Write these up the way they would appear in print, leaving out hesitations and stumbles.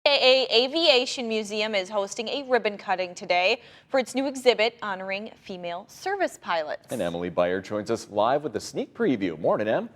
EAA Aviation Museum is hosting a ribbon cutting today for its new exhibit honoring female service pilots. And Emily Beyer joins us live with a sneak preview. Morning, Em.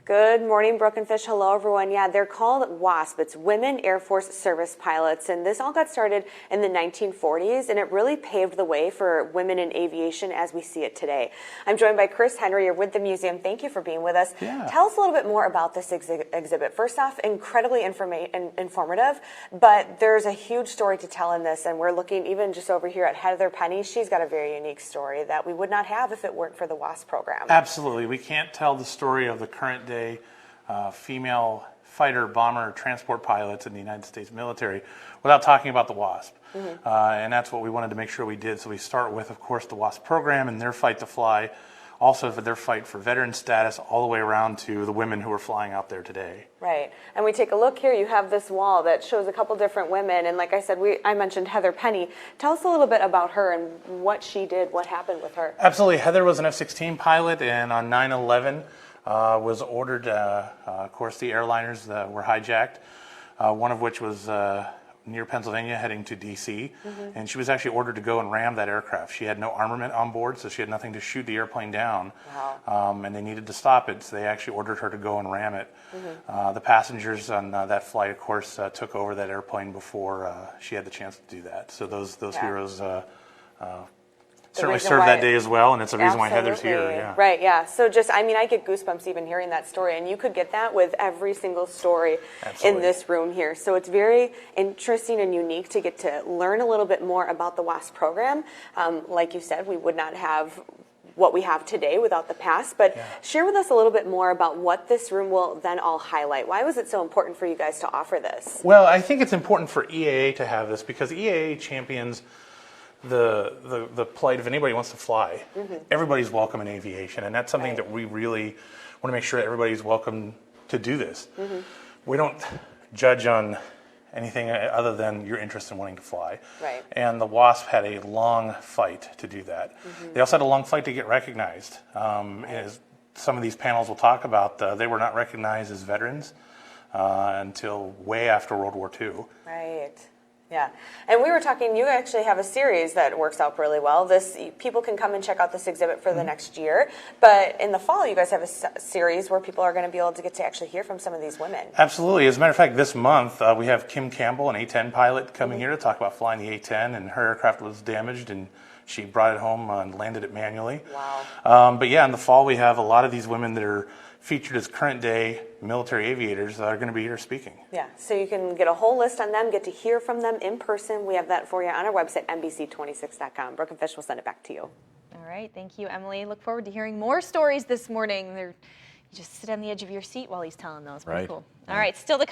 Good morning, Brooke and Fish. Hello, everyone. Yeah, they're called WASP. It's Women Air Force Service Pilots, and this all got started in the 1940s, and it really paved the way for women in aviation as we see it today. I'm joined by Chris Henry. You're with the museum. Thank you for being with us. Yeah. Tell us a little bit more about this exhibit. First off, incredibly informative, but there's a huge story to tell in this, and we're looking even just over here at Heather Penny. She's got a very unique story that we would not have if it weren't for the WASP program. Absolutely. We can't tell the story of the current day female fighter, bomber, transport pilots in the United States military without talking about the WASP. And that's what we wanted to make sure we did. So we start with, of course, the WASP program and their fight to fly, also for their fight for veteran status, all the way around to the women who are flying out there today. Right. And we take a look here, you have this wall that shows a couple different women. And like I said, I mentioned Heather Penny. Tell us a little bit about her and what she did, what happened with her. Absolutely. Heather was an F-16 pilot, and on 9/11, was ordered, of course, the airliners that were hijacked, one of which was near Pennsylvania heading to D.C., and she was actually ordered to go and ram that aircraft. She had no armament on board, so she had nothing to shoot the airplane down. Wow. And they needed to stop it, so they actually ordered her to go and ram it. The passengers on that flight, of course, took over that airplane before she had the chance to do that. So those heroes certainly served that day as well, and it's the reason why Heather's here. Yeah. Right, yeah. So just, I mean, I get goosebumps even hearing that story, and you could get that with every single story in this room here. So it's very interesting and unique to get to learn a little bit more about the WASP program. Like you said, we would not have what we have today without the past, but share with us a little bit more about what this room will then all highlight. Why was it so important for you guys to offer this? Well, I think it's important for EAA to have this because EAA champions the plight of anybody who wants to fly. Everybody's welcome in aviation, and that's something that we really want to make sure that everybody's welcome to do this. We don't judge on anything other than your interest in wanting to fly. Right. And the WASP had a long fight to do that. They also had a long fight to get recognized. As some of these panels will talk about, they were not recognized as veterans until way after World War II. Right. Yeah, and we were talking, you actually have a series that works out really well. People can come and check out this exhibit for the next year, but in the fall you guys have a series where people are going to be able to get to actually hear from some of these women. Absolutely. As a matter of fact, this month we have Kim Campbell, an A-10 pilot, coming here to talk about flying the A-10, and her aircraft was damaged and she brought it home and landed it manually. Wow. But yeah, in the fall we have a lot of these women that are featured as current day military aviators that are going to be here speaking. Yeah, so you can get a whole list on them, get to hear from them in person. We have that for you on our website, NBC26.com. Brooke and Fish will send it back to you. All right, thank you, Emily. Look forward to hearing more stories this morning. You just sit on the edge of your seat while he's telling those. Pretty cool. All right, still to come.